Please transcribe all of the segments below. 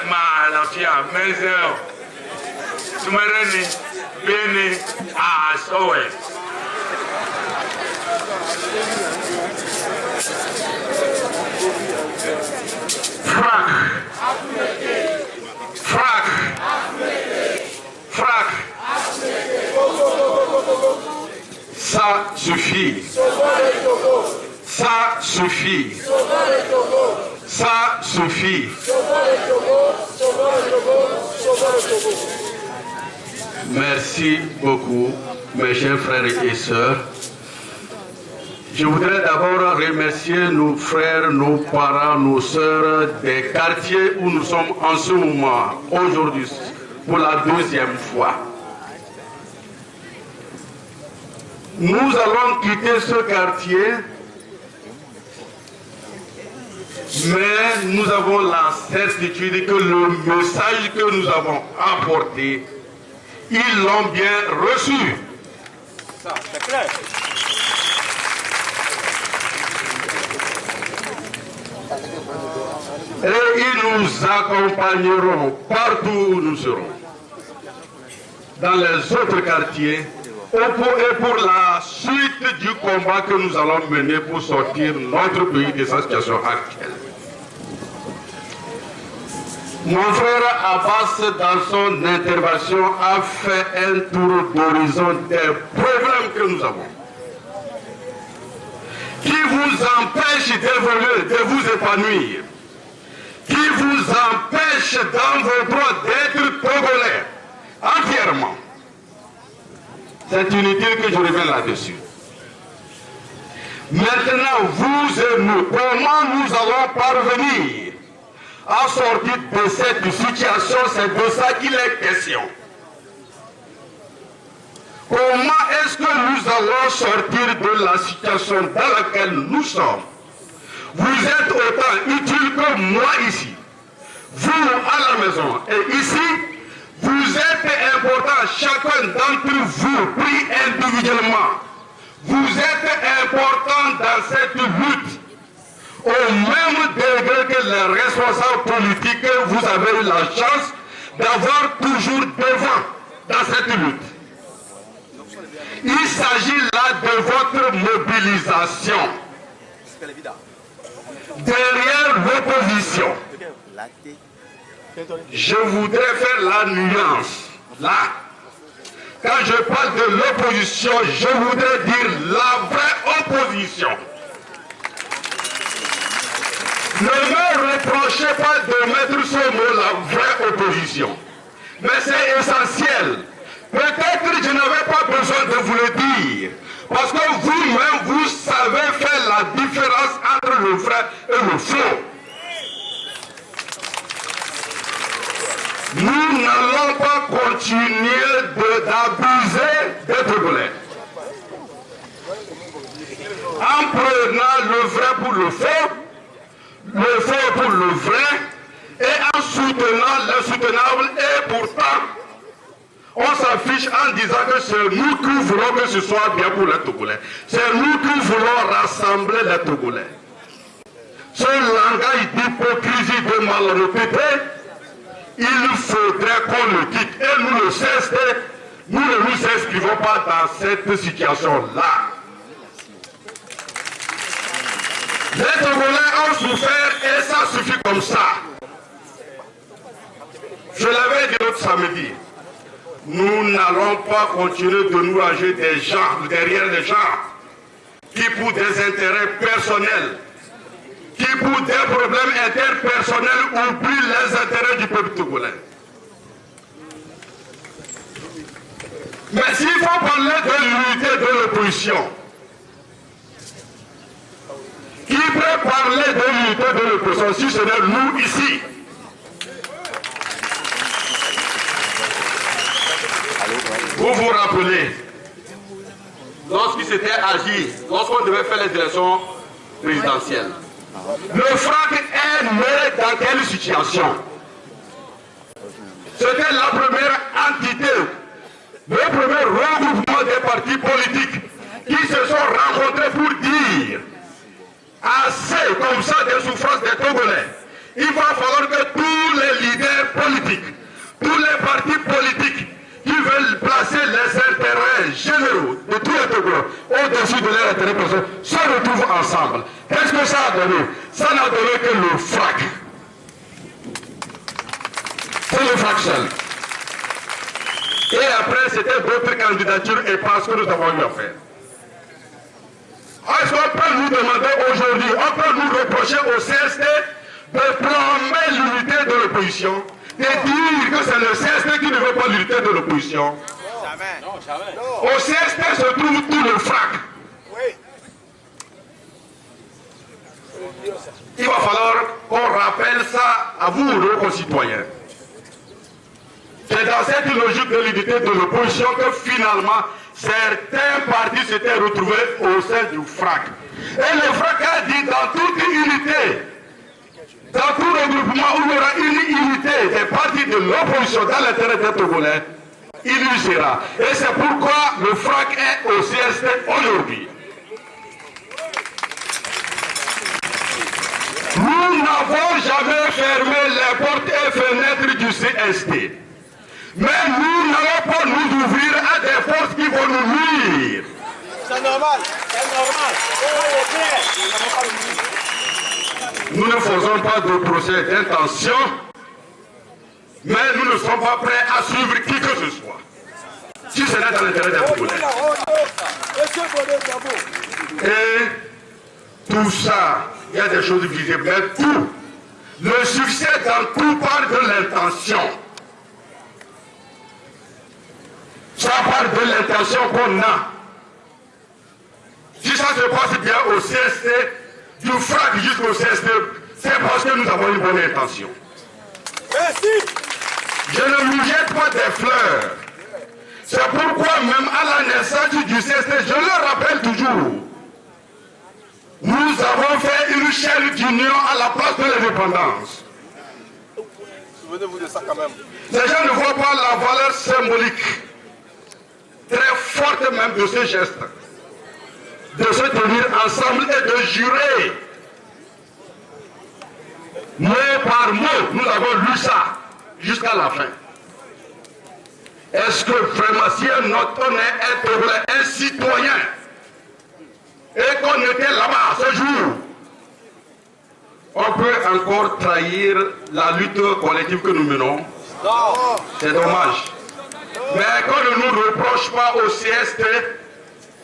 Malafia, Mezel, Sumereni, Beni, Sowe. Frac. Frac. Frac. Ça suffit. Ça suffit. Ça suffit. Merci beaucoup, mes chers frères et sœurs. Je voudrais d'abord remercier nos frères, nos parents, nos sœurs des quartiers où nous sommes en ce moment, aujourd'hui, pour la deuxième fois. Nous allons quitter ce quartier, mais nous avons la certitude que le message que nous avons apporté, ils l'ont bien reçu. Ça, c'est clair. Et ils nous accompagneront partout où nous serons. Dans les autres quartiers, et pour la suite du combat que nous allons mener pour sortir notre pays de sa situation actuelle. Mon frère Abbas, dans son intervention, a fait un tour d'horizon des problèmes que nous avons, qui vous empêchent d'évoluer, de vous épanouir, qui vous empêchent dans vos droits d'être togolais entièrement. C'est inutile que je revienne là-dessus. Maintenant, vous et nous, comment nous allons parvenir à sortir de cette situation? C'est de ça qu'il est question. Comment est-ce que nous allons sortir de la situation dans laquelle nous sommes? Vous êtes autant utile que moi ici, vous à la maison, et ici, vous êtes important, chacun d'entre vous, pris individuellement. Vous êtes important dans cette lutte, au même degré que les responsables politiques, vous avez eu la chance d'avoir toujours devant dans cette lutte. Il s'agit là de votre mobilisation derrière l'opposition. Je voudrais faire la nuance là. Quand je parle de l'opposition, je voudrais dire la vraie opposition. Ne me reprochez pas de mettre ce mot, la vraie opposition. Mais c'est essentiel. Peut-être que je n'avais pas besoin de vous le dire. Parce que vous-même, vous savez faire la différence entre le vrai et le faux. Nous n'allons pas continuer d'abuser des Togolais. En prenant le vrai pour le faux pour le vrai, et en soutenant l'insoutenable, et pourtant, on s'affiche en disant que c'est nous qui voulons que ce soit bien pour les Togolais. C'est nous qui voulons rassembler les Togolais. Ce langage d'hypocrisie, de malhonnêteté, il faudrait qu'on le quitte. Et nous ne nous inscrivons pas dans cette situation-là. Les Togolais ont souffert et ça suffit comme ça. Je l'avais dit l'autre samedi. Nous n'allons pas continuer de nous ranger des gens, derrière les gens qui pour des intérêts personnels, qui pour des problèmes interpersonnels oublient les intérêts du peuple togolais. Mais s'il faut parler de l'unité de l'opposition, qui peut parler de l'unité de l'opposition si ce n'est nous ici? Vous vous rappelez, lorsqu'il s'était agi, lorsqu'on devait faire les élections présidentielles, le FRAC est né dans quelle situation? C'était la première entité, le premier regroupement des partis politiques qui se sont rencontrés pour dire assez comme ça des souffrances des Togolais. Il va falloir que tous les souci de leur intérêt personnel, se retrouvent ensemble. Qu'est-ce que ça a donné? Ça n'a donné que le frac. C'est le frac seul. Et après, c'était d'autres candidatures et parce que nous avons eu à faire. Est-ce qu'on peut nous demander aujourd'hui, on peut nous reprocher au CST de plomber l'unité de l'opposition, de dire que c'est le CST qui ne veut pas l'unité de l'opposition? Jamais. Non, jamais. Au CST se trouve tout le frac. Oui. Il va falloir qu'on rappelle ça à vous, nos concitoyens. C'est dans cette logique de l'unité de l'opposition que finalement certains partis s'étaient retrouvés au sein du FRAC. Et le FRAC a dit dans toute unité, dans tout regroupement où il y aura une unité des partis de l'opposition dans l'intérêt des Togolais, il y sera. Et c'est pourquoi le FRAC est au CST aujourd'hui. Nous n'avons jamais fermé les portes et fenêtres du CST. Mais nous n'allons pas nous ouvrir à des forces qui vont nous nuire. C'est normal, c'est normal. Nous ne faisons pas de procès d'intention, mais nous ne sommes pas prêts à suivre qui que ce soit. Si ce n'est dans l'intérêt des Togolais. Et tout ça, il y a des choses visibles, mais tout, le succès dans tout part de l'intention. Ça part de l'intention qu'on a. Si ça se passe bien au CST, du FRAC jusqu'au CST, c'est parce que nous avons une bonne intention. Merci. Je ne lui jette pas des fleurs. C'est pourquoi même à la naissance du CST, je le rappelle toujours, nous avons fait une chaîne d'union à la place de l'indépendance. Souvenez-vous de ça quand même. Les gens ne voient pas la valeur symbolique très forte même de ce geste, de se tenir ensemble et de jurer, mot par mot, nous avons lu ça jusqu'à la fin. Est-ce que vraiment si on est un citoyen et qu'on était là-bas ce jour, on peut encore trahir la lutte collective que nous menons? C'est dommage. Mais qu'on ne nous reproche pas au CST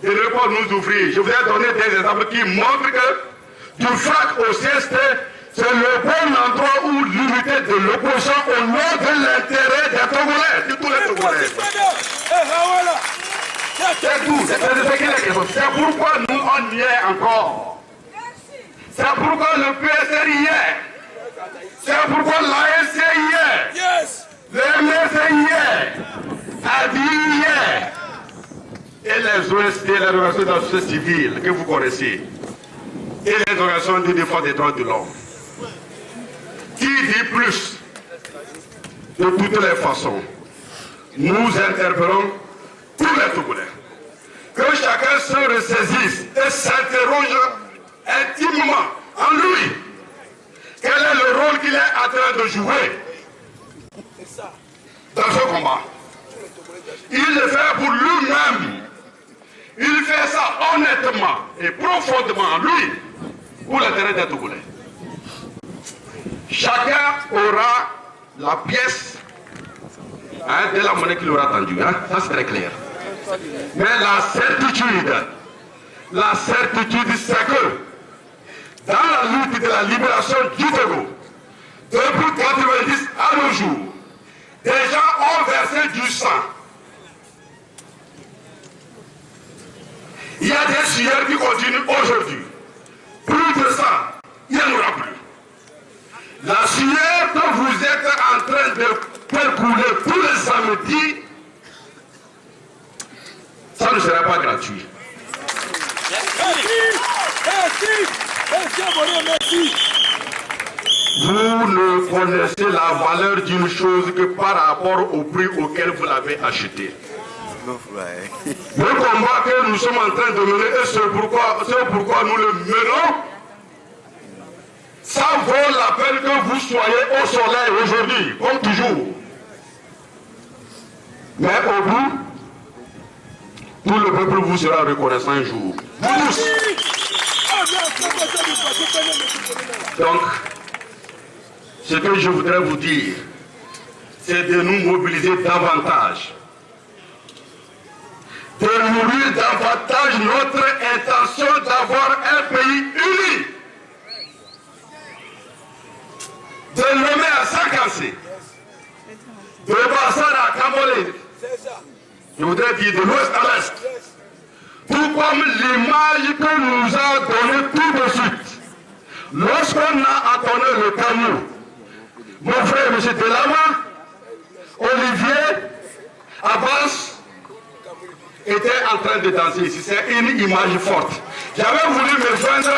de ne pas nous ouvrir. Je vous ai donné des exemples qui montrent que du FRAC au CST, c'est le bon endroit où l'unité de l'opposition au nom de l'intérêt des Togolais, de tous les Togolais. C'est tout, c'est pourquoi nous on y est encore. C'est pourquoi le PSR y est. C'est pourquoi l'ANC y est. Le MSC y est. ADI y est. Et les OST, les organisations de la société civile que vous connaissez. Et les organisations de défense des droits de l'homme. Qui dit plus? De toutes les façons, nous interpellons tous les Togolais. Que chacun se ressaisisse et s'interroge intimement en lui. Quel est le rôle qu'il est en train de jouer dans ce combat? Il le fait pour lui-même. Il fait ça honnêtement et profondément, lui, pour l'intérêt des Togolais. Chacun aura la pièce de la monnaie qu'il aura tendue. Ça c'est très clair. Mais la certitude, c'est que dans la lutte de la libération du Togo, depuis 1990 à nos jours, des gens ont versé du sang. Il y a des sueurs qui continuent aujourd'hui. Plus de ça, il n'y en aura plus. La sueur que vous êtes en train de faire couler tous les samedis, ça ne sera pas gratuit. Merci. Vous ne connaissez la valeur d'une chose que par rapport au prix auquel vous l'avez acheté. Le combat que nous sommes en train de mener, et c'est pourquoi nous le menons, ça vaut la peine que vous soyez au soleil aujourd'hui, comme toujours. Mais au bout, tout le peuple vous sera reconnaissant un jour. Vous tous. Donc, ce que je voudrais vous dire, c'est de nous mobiliser davantage, de nourrir davantage notre intention d'avoir un pays uni, de nommer à Sakassé, de Bassar à Kamolé, je voudrais dire de l'ouest à l'est, tout comme l'image que nous a donnée tout de suite, lorsqu'on a entonné le Camus, mon frère M. Delama, Olivier, Abbas, était en train de danser ici. C'est une image forte. J'avais voulu me joindre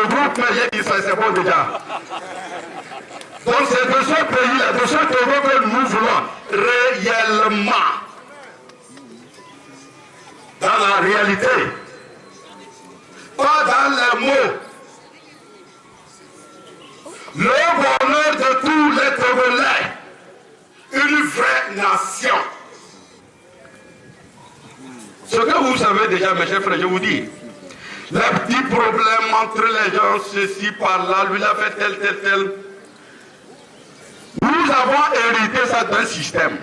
au groupe. Mais j'ai dit ça, c'est bon déjà. Donc c'est de ce pays-là, de ce Togo que nous voulons réellement, dans la réalité, pas dans les mots, le bonheur de tous les Togolais, une vraie nation. Ce que vous savez déjà, mes chers frères, je vous dis, les petits problèmes entre les gens, ceci par là, lui l'a fait tel. Nous avons hérité ça d'un système.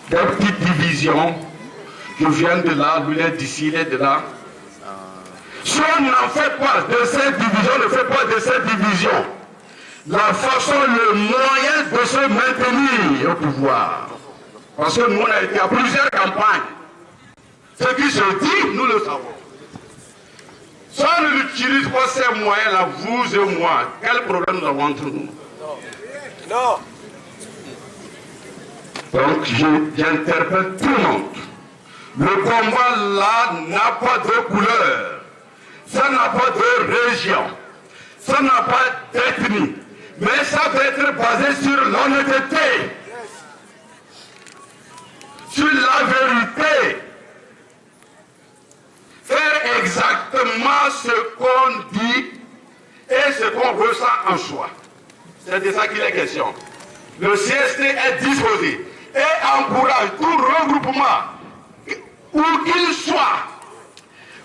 Des petites divisions, je viens de là, lui est d'ici, il est de là. Si on n'en fait pas de cette division, ne fait pas de cette division, la façon, le moyen de se maintenir au pouvoir. Parce que nous, on a été à plusieurs campagnes. Ce qui se dit, nous le savons. Si on n'utilise pas ces moyens-là, vous et moi, quel problème nous avons entre nous? Non. Donc, j'interpelle tout le monde. Le combat-là n'a pas de couleur. Ça n'a pas de région. Ça n'a pas d'ethnie. Mais ça peut être basé sur l'honnêteté, sur la vérité. Faire exactement ce qu'on dit et ce qu'on ressent en soi. C'est de ça qu'il est question. Le CST est disposé et encourage tout regroupement, où qu'il soit,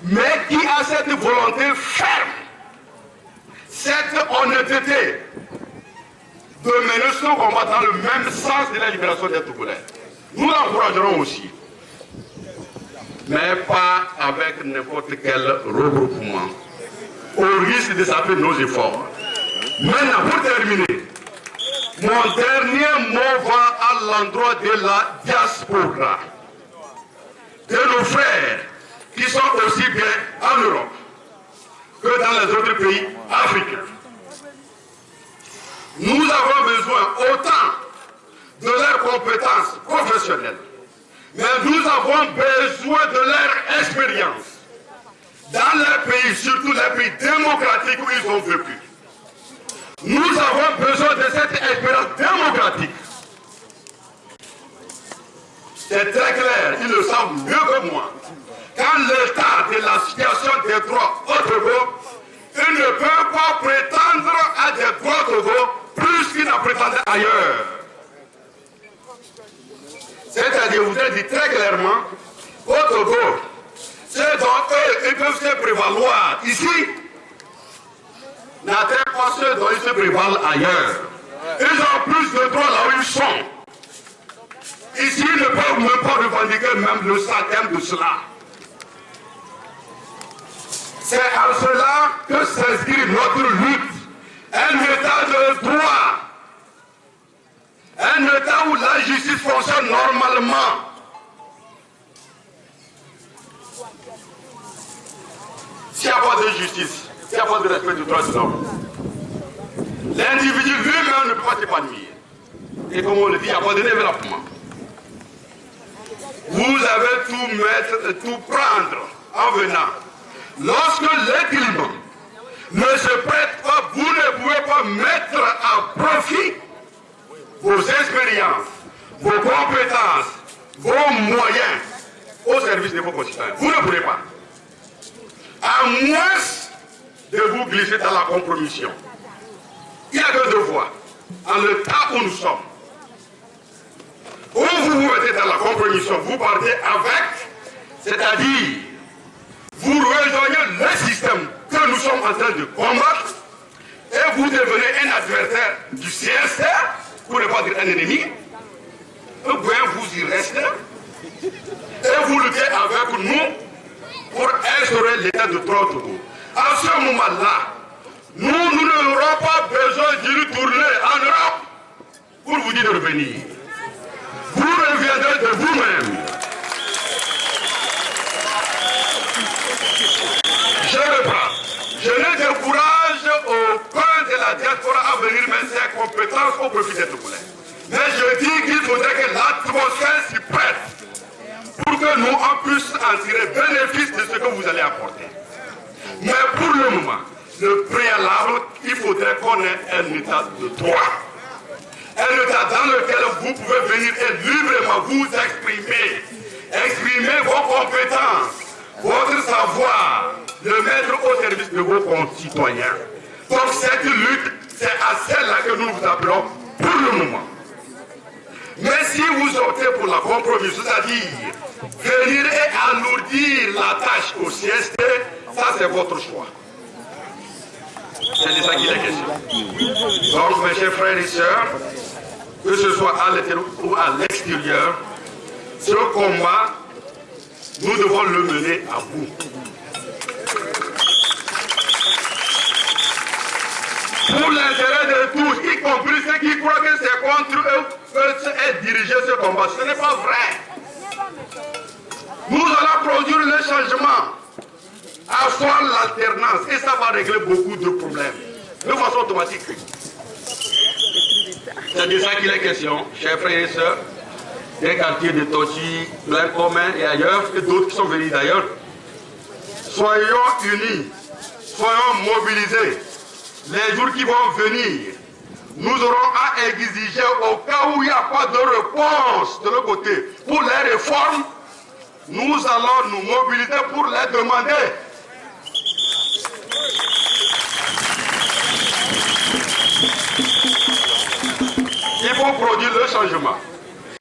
mais qui a cette volonté ferme, cette honnêteté, de mener son combat dans le même sens de la libération des Togolais. Nous l'encouragerons aussi, mais pas avec n'importe quel regroupement, au risque de saper nos efforts. Maintenant, pour terminer, mon dernier mot va à l'endroit de la diaspora, de nos frères qui sont aussi bien en Europe que dans les autres pays africains. Nous avons besoin autant de leurs compétences professionnelles, mais nous avons besoin de leur expérience dans les pays, surtout les pays démocratiques où ils ont vécu. Nous avons besoin de cette expérience démocratique. C'est très clair, ils le savent mieux que moi. Quand l'état de la situation des droits au Togo, il ne peut pas prétendre à des droits au Togo plus qu'il n'en prétendait ailleurs. C'est-à-dire, vous avez dit très clairement, au Togo, c'est dont eux, ils peuvent se prévaloir ici, n'atteint pas ceux dont ils se prévalent ailleurs. Ils ont plus de droits là où ils sont. Ici, ils ne peuvent même pas revendiquer même le centième de cela. C'est en cela que s'inscrit notre lutte. Un état de droit. Un état où la justice fonctionne normalement. S'il n'y a pas de justice, s'il n'y a pas de respect du droit de l'homme, l'individu lui-même ne peut pas s'épanouir. Et comme on le dit, il n'y a pas de développement. Vous avez tout prendre en venant. Lorsque l'équilibre ne se prête pas, vous ne pouvez pas mettre à profit vos expériences, vos compétences, vos moyens au service de vos concitoyens. Vous ne pourrez pas. À moins de vous glisser dans la compromission. Il n'y a que deux voies. en l'état où nous sommes, où vous vous mettez dans la compromission, vous partez avec, c'est-à-dire, vous rejoignez le système que nous sommes en train de combattre, et vous devenez un adversaire du CST, pour ne pas dire un ennemi, ou bien vous y restez, et vous luttez avec nous pour instaurer l'état de droit. À ce moment-là, nous n'aurons pas besoin d'y retourner en Europe pour vous dire de revenir. Vous reviendrez de vous-même. Je reprends. Je ne décourage aucun de la diaspora à venir mettre ses compétences au profit des Togolais. Mais je dis qu'il faudrait que l'atmosphère s'y prête pour que nous on puisse en tirer bénéfice de ce que vous allez apporter. Mais pour le moment, le préalable, il faudrait qu'on ait un état de droit. Un état dans lequel vous pouvez venir et librement vous exprimer vos compétences, votre savoir, le mettre au service de vos concitoyens. Donc cette lutte, c'est à celle-là que nous vous appelons pour le moment. Mais si vous optez pour la compromis, c'est-à-dire venir et alourdir la tâche au CST, ça c'est votre choix. C'est de ça qu'il est question. Donc mes chers frères et sœurs, que ce soit à l'intérieur ou à l'extérieur, ce combat, nous devons le mener à bout. Pour l'intérêt de tous, y compris ceux qui croient que c'est contre eux que est dirigé ce combat. Ce n'est pas vrai. Nous allons produire le changement, asseoir l'alternance, et ça va régler beaucoup de problèmes, de façon automatique. C'est de ça qu'il est question, chers frères et sœurs, des quartiers de Tochi, Plein Commun et ailleurs, et d'autres qui sont venus d'ailleurs. Soyons unis, soyons mobilisés. Les jours qui vont venir, nous aurons à exiger au cas où il n'y a pas de réponse de l'autre côté pour les réformes, nous allons nous mobiliser pour les demander. Il faut produire le changement.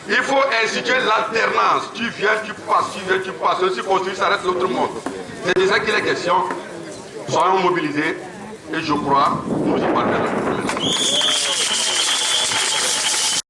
Il faut instituer l'alternance. Tu viens, tu passes. Ceci construit, ça reste l'autre monde. C'est de ça qu'il est question. Soyons mobilisés et je crois nous y parviendrons.